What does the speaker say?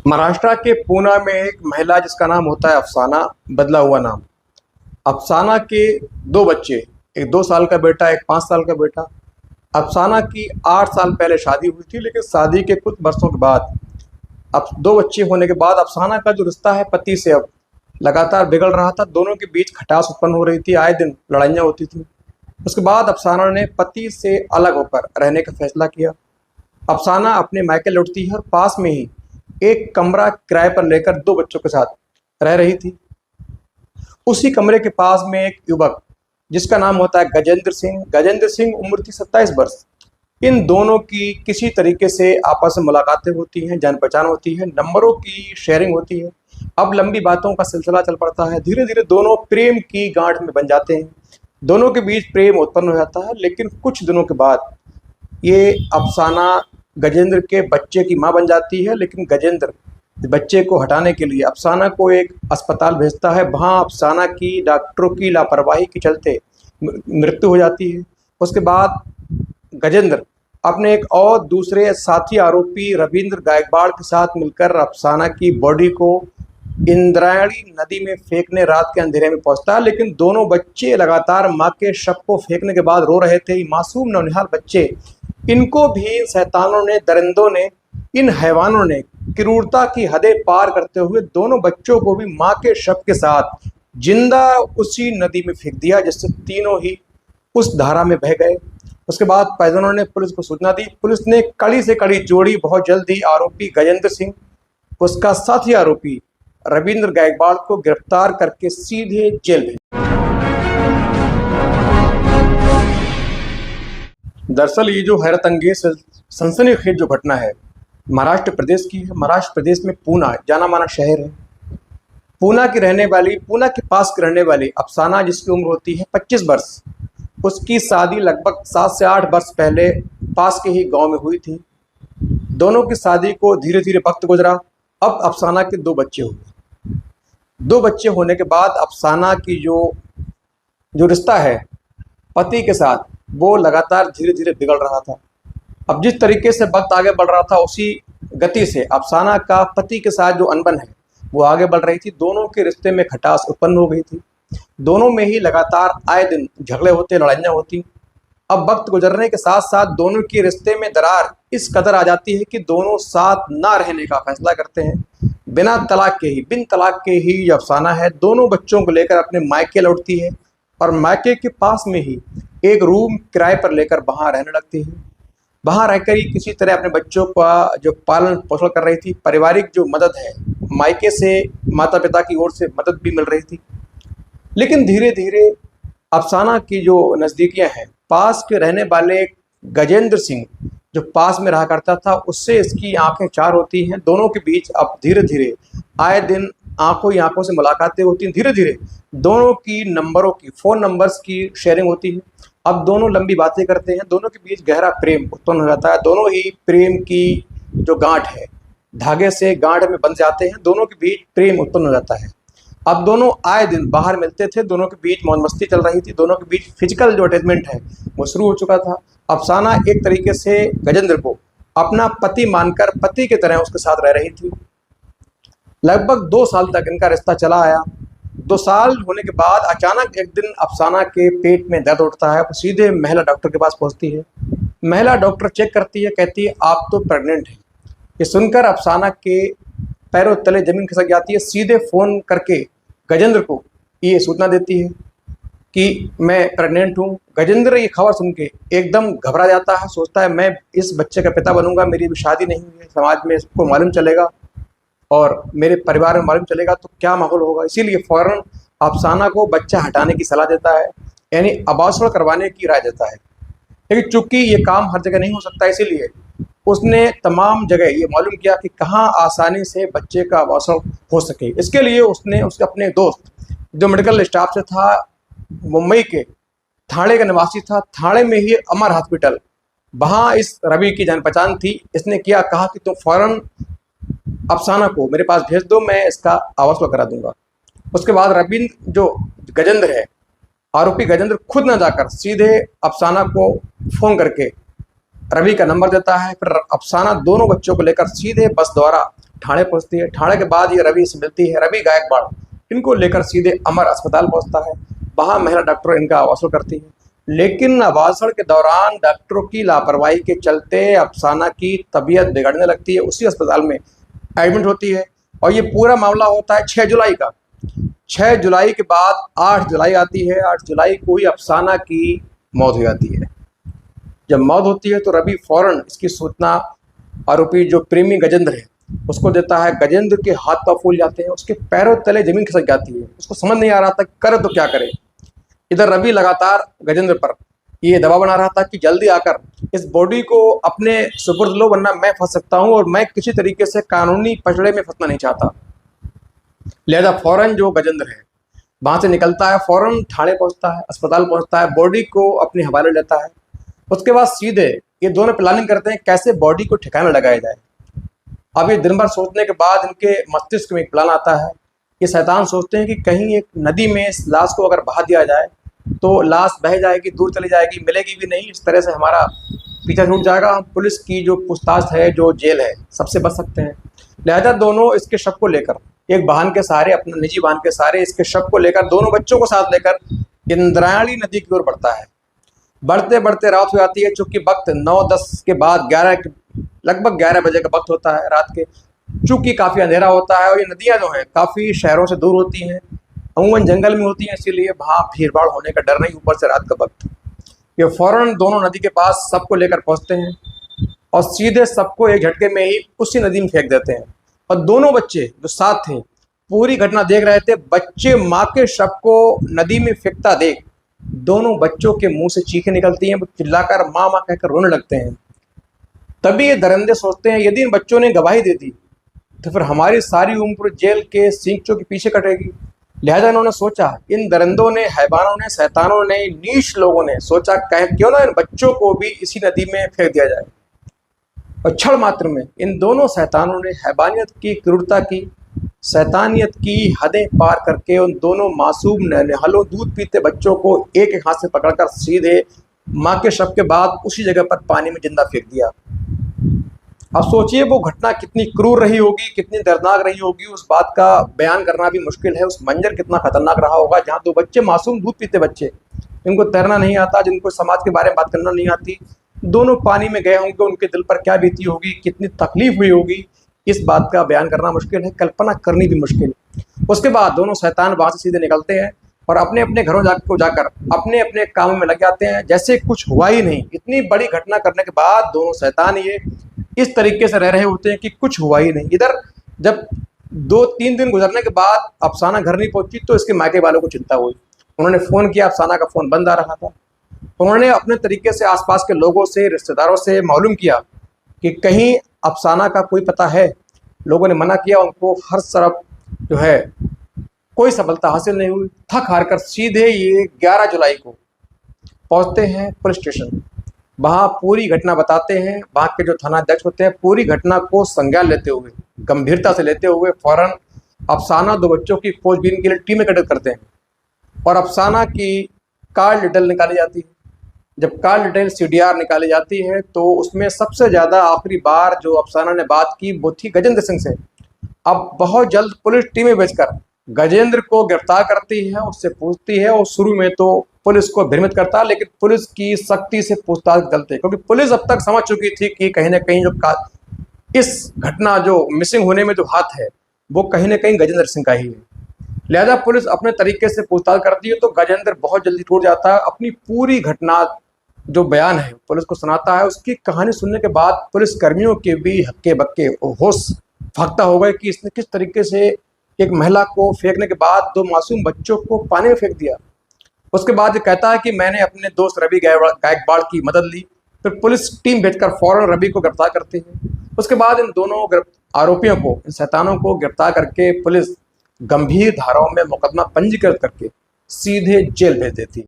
महाराष्ट्र के पूना में एक महिला जिसका नाम होता है अफसाना, बदला हुआ नाम। अफसाना के दो बच्चे, एक 2 साल का बेटा, एक 5 साल का बेटा। अफसाना की 8 साल पहले शादी हुई थी, लेकिन शादी के कुछ वर्षों के बाद, अब 2 बच्चे होने के बाद अफसाना का जो रिश्ता है पति से अब लगातार बिगड़ रहा था। दोनों के बीच खटास उत्पन्न हो रही थी, आए दिन लड़ाइयाँ होती थी। उसके बाद अफसाना ने पति से अलग होकर रहने का फैसला किया। अफसाना अपने मायके लौटती है और पास में ही एक कमरा किराए पर लेकर 2 बच्चों के साथ रह रही थी। उसी कमरे के पास में एक युवक जिसका नाम होता है गजेंद्र सिंह। गजेंद्र सिंह उम्र थी 27 वर्ष। इन दोनों की किसी तरीके से आपस में मुलाकातें होती हैं, जान पहचान होती है, नंबरों की शेयरिंग होती है। अब लंबी बातों का सिलसिला चल पड़ता है। धीरे धीरे दोनों प्रेम की गांठ में बन जाते हैं। दोनों के बीच प्रेम उत्पन्न हो जाता है। लेकिन कुछ दिनों के बाद ये अफसाना गजेंद्र के बच्चे की मां बन जाती है। लेकिन गजेंद्र बच्चे को हटाने के लिए अफसाना को एक अस्पताल भेजता है। वहाँ अफसाना की डॉक्टरों की लापरवाही के चलते मृत्यु हो जाती है। उसके बाद गजेंद्र अपने एक और दूसरे साथी आरोपी रविंद्र गायकवाड़ के साथ मिलकर अफसाना की बॉडी को इंद्रायणी नदी में फेंकने रात के अंधेरे में पहुंचता है। लेकिन दोनों बच्चे लगातार माँ के शव को फेंकने के बाद रो रहे थे। मासूम नौनिहाल बच्चे, इनको भी शैतानों ने, दरिंदों ने, इन हैवानों ने क्रूरता की हदें पार करते हुए दोनों बच्चों को भी माँ के शव के साथ जिंदा उसी नदी में फेंक दिया, जिससे तीनों ही उस धारा में बह गए। उसके बाद परिजनों ने पुलिस को सूचना दी। पुलिस ने कड़ी से कड़ी जोड़ी। बहुत जल्दी आरोपी गजेंद्र सिंह, उसका साथी आरोपी रविंद्र गायकवाड़ को गिरफ्तार करके सीधे जेल भेजा। दरअसल ये जो हैरत अंगेज सनसनीखेज जो घटना है महाराष्ट्र प्रदेश की है। महाराष्ट्र प्रदेश में पूना जाना माना शहर है। पूना के पास की रहने वाली अफसाना, जिसकी उम्र होती है 25 वर्ष, उसकी शादी लगभग 7 से 8 वर्ष पहले पास के ही गांव में हुई थी। दोनों की शादी को धीरे धीरे वक्त गुजरा। अब अफसाना के 2 बच्चे हुए। 2 बच्चे होने के बाद अफसाना की जो रिश्ता है पति के साथ, वो लगातार धीरे धीरे बिगड़ रहा था। अब जिस तरीके से वक्त आगे बढ़ रहा था, उसी गति से अफसाना का पति के साथ जो अनबन है वो आगे बढ़ रही थी। दोनों के रिश्ते में खटास उत्पन्न हो गई थी। दोनों में ही लगातार आए दिन झगड़े होते, लड़ाइयाँ होती। अब वक्त गुजरने के साथ साथ दोनों के रिश्ते में दरार इस कदर आ जाती है कि दोनों साथ ना रहने का फैसला करते हैं। बिन तलाक के ही अफसाना है, दोनों बच्चों को लेकर अपने मायके लौटती है और मायके के पास में ही एक रूम किराए पर लेकर वहाँ रहने लगती है। वहाँ रहकर ही किसी तरह अपने बच्चों का जो पालन पोषण कर रही थी। पारिवारिक जो मदद है, मायके से माता पिता की ओर से मदद भी मिल रही थी। लेकिन धीरे धीरे अफसाना की जो नज़दीकियाँ हैं, पास के रहने वाले गजेंद्र सिंह जो पास में रहा करता था, उससे इसकी आंखें चार होती हैं। दोनों के बीच अब धीरे धीरे आए दिन आंखों ही आंखों से मुलाकातें होती हैं। धीरे धीरे दोनों की नंबरों की, फ़ोन नंबर्स की शेयरिंग होती है। अब दोनों लंबी बातें करते हैं। दोनों के बीच गहरा प्रेम उत्पन्न हो जाता है। दोनों ही प्रेम की जो गांठ है, धागे से गांठ में बंध जाते हैं। दोनों के बीच प्रेम उत्पन्न हो जाता है। अब दोनों आए दिन बाहर मिलते थे। दोनों के बीच मौज मस्ती चल रही थी। दोनों के बीच फिजिकल जो अटैचमेंट है वो शुरू हो चुका था। अफसाना एक तरीके से गजेंद्र को अपना पति मानकर पति की तरह उसके साथ रह रही थी। लगभग 2 साल तक इनका रिश्ता चला आया। 2 साल होने के बाद अचानक एक दिन अफसाना के पेट में दर्द उठता है। वो सीधे महिला डॉक्टर के पास पहुंचती है। महिला डॉक्टर चेक करती है, कहती है आप तो प्रेग्नेंट हैं। ये सुनकर अफसाना के पैरों तले जमीन खिसक जाती है। सीधे फ़ोन करके गजेंद्र को ये सूचना देती है कि मैं प्रेग्नेंट हूँ। गजेंद्र ये खबर सुन के एकदम घबरा जाता है। सोचता है मैं इस बच्चे का पिता बनूंगा, मेरी भी शादी नहीं हुई है, समाज में इसको मालूम चलेगा और मेरे परिवार में मालूम चलेगा तो क्या माहौल होगा। इसीलिए फ़ौरन अफसाना को बच्चा हटाने की सलाह देता है, यानी अबॉर्शन करवाने की राय देता है। लेकिन चूंकि ये काम हर जगह नहीं हो सकता, इसीलिए उसने तमाम जगह ये मालूम किया कि कहाँ आसानी से बच्चे का अबॉर्शन हो सके। इसके लिए उसने उसके अपने दोस्त जो मेडिकल स्टाफ से था, मुंबई के थाने का निवासी था, थाने में ही अमर हॉस्पिटल, वहाँ इस रवि की जान पहचान थी। इसने कहा कि तुम फौरन अफसाना को मेरे पास भेज दो, मैं इसका अबॉर्शन करा दूंगा। उसके बाद रविंद्र जो गजेंद्र है, आरोपी गजेंद्र खुद न जाकर सीधे अफसाना को फ़ोन करके रवि का नंबर देता है। फिर अफसाना दोनों बच्चों को लेकर सीधे बस द्वारा ठाणे पहुंचती है। ठाणे के बाद ये रवि से मिलती है। रवि गायकवाड़ इनको लेकर सीधे अमर अस्पताल पहुंचता है। वहां महिला डॉक्टर इनका आवासन करती है, लेकिन आवासन के दौरान डॉक्टरों की लापरवाही के चलते अफसाना की तबीयत बिगड़ने लगती है। उसी अस्पताल में एडमिट होती है और ये पूरा मामला होता है 6 जुलाई का। 6 जुलाई के बाद 8 जुलाई आती है। 8 जुलाई को ही अफसाना की मौत हो जाती है। जब मौत होती है तो रवि फौरन इसकी सूचना आरोपी जो प्रेमी गजेंद्र है उसको देता है। गजेंद्र के हाथ पांव फूल जाते हैं, उसके पैरों तले जमीन खिसक जाती है। उसको समझ नहीं आ रहा था करे तो क्या करे। इधर रवि लगातार गजेंद्र पर ये दबाव बना रहा था कि जल्दी आकर इस बॉडी को अपने सुपुर्द लो, वरना मैं फंस सकता हूं और मैं किसी तरीके से कानूनी पचड़े में फंसना नहीं चाहता। लिहाजा फौरन जो गजेंद्र है वहां से निकलता है, फौरन ठाणे पहुंचता है, अस्पताल पहुंचता है, बॉडी को अपने हवाले लेता है। उसके बाद सीधे ये दोनों प्लानिंग करते हैं कैसे बॉडी को ठिकाना लगाया जाए। अब ये दिन भर सोचने के बाद इनके मस्तिष्क में एक प्लान आता है। ये शैतान सोचते हैं कि कहीं एक नदी में इस लाश को अगर बहा दिया जाए तो लाश बह जाएगी, दूर चली जाएगी, मिलेगी भी नहीं। इस तरह से हमारा पीछा छूट जाएगा, हम पुलिस की जो पूछताछ है, जो जेल है, सबसे बच सकते हैं। लिहाजा दोनों इसके शव को लेकर एक वाहन के सहारे, अपने निजी वाहन के सहारे इसके शव को लेकर, दोनों बच्चों को साथ लेकर इंद्रायणी नदी की ओर बढ़ता है। बढ़ते बढ़ते रात हो जाती है। चूंकि वक्त 9-10 के बाद लगभग 11 बजे का वक्त होता है रात के। चूंकि काफ़ी अंधेरा होता है और ये नदियाँ जो हैं काफ़ी शहरों से दूर होती हैं, अमूमन जंगल में होती हैं, इसीलिए वहाँ भीड़ भाड़ होने का डर नहीं, ऊपर से रात का वक्त। ये फौरन दोनों नदी के पास सबको लेकर पहुँचते हैं और सीधे सबको एक झटके में ही उसी नदी में फेंक देते हैं। और दोनों बच्चे जो साथ थे पूरी घटना देख रहे थे। बच्चे माँ के शव को नदी में फेंकता देख दोनों बच्चों के मुंह से चीखें निकलती हैं, वो चिल्लाकर माँ माँ कहकर रोने लगते हैं। तभी ये दरिंदे सोचते हैं यदि इन बच्चों ने गवाही दे दी तो फिर हमारी सारी उम्र जेल के सींचों के पीछे कटेगी। लिहाजा इन्होंने सोचा, इन दरिंदों ने, हैवानों ने, शैतानों ने, नीच लोगों ने सोचा क्यों ना इन बच्चों को भी इसी नदी में फेंक दिया जाए। और क्षण मात्र में इन दोनों शैतानों ने हैवानियत की, क्रूरता की, शैतानियत की हदें पार करके उन दोनों मासूम नन्हें दूध पीते बच्चों को एक एक हाथ से पकड़कर सीधे माँ के शव के बाद उसी जगह पर पानी में जिंदा फेंक दिया। अब सोचिए वो घटना कितनी क्रूर रही होगी, कितनी दर्दनाक रही होगी, उस बात का बयान करना भी मुश्किल है। उस मंजर कितना खतरनाक रहा होगा जहाँ 2 बच्चे, मासूम दूध पीते बच्चे, इनको तैरना नहीं आता, जिनको समाज के बारे में बात करना नहीं आती, दोनों पानी में गए होंगे। उनके दिल पर क्या बीती होगी, कितनी तकलीफ हुई होगी, इस बात का बयान करना मुश्किल है, कल्पना करनी भी मुश्किल। उसके बाद दोनों शैतान वहाँ से सीधे निकलते हैं और अपने अपने घरों जाकर अपने अपने कामों में लग जाते हैं जैसे कुछ हुआ ही नहीं। इतनी बड़ी घटना करने के बाद दोनों शैतान ये इस तरीके से रह रहे होते हैं कि कुछ हुआ ही नहीं। इधर जब 2-3 दिन गुजरने के बाद अफसाना घर नहीं पहुंची तो इसके मायके वालों को चिंता हुई। उन्होंने फ़ोन किया, अफसाना का फ़ोन बंद आ रहा था। उन्होंने अपने तरीके से आसपास के लोगों से, रिश्तेदारों से मालूम किया कि कहीं अफसाना का कोई पता है। लोगों ने मना किया, उनको हर तरफ जो है कोई सफलता हासिल नहीं हुई। थक हार कर सीधे ये 11 जुलाई को पहुंचते हैं पुलिस स्टेशन। वहाँ पूरी घटना बताते हैं। वहाँ के जो थानाध्यक्ष होते हैं पूरी घटना को संज्ञान लेते हुए, गंभीरता से लेते हुए फौरन अफसाना 2 बच्चों की खोजबीन के लिए टीमें गठित करते हैं और अफसाना की कॉल डिटेल निकाली जाती है। जब कॉल डिटेल CDR निकाली जाती है तो उसमें सबसे ज़्यादा आखिरी बार जो अफसाना ने बात की वो थी गजेंद्र सिंह से। अब बहुत जल्द पुलिस टीमें भेजकर गजेंद्र को गिरफ्तार करती है, उससे पूछती है। और शुरू में तो पुलिस को भ्रमित करता है, लेकिन पुलिस की सख्ती से पूछताछ करते, क्योंकि पुलिस अब तक समझ चुकी थी कि कहीं ना कहीं जो इस घटना जो मिसिंग होने में जो हाथ है वो कहीं ना कहीं गजेंद्र सिंह का ही है। लिहाजा पुलिस अपने तरीके से पूछताछ करती है तो गजेंद्र बहुत जल्दी टूट जाता है। अपनी पूरी घटना जो बयान है पुलिस को सुनाता है। उसकी कहानी सुनने के बाद पुलिस कर्मियों के भी हक्के बक्के होश फाख्ता हो गए कि इसने किस तरीके से एक महिला को फेंकने के बाद 2 मासूम बच्चों को पानी में फेंक दिया। उसके बाद ये कहता है कि मैंने अपने दोस्त रवि गायकवाड़ की मदद ली। फिर पुलिस टीम भेजकर फौरन रवि को गिरफ्तार करती है। उसके बाद इन दोनों आरोपियों को, इन शैतानों को गिरफ्तार करके पुलिस गंभीर धाराओं में मुकदमा पंजीकृत करके सीधे जेल भेज देती है।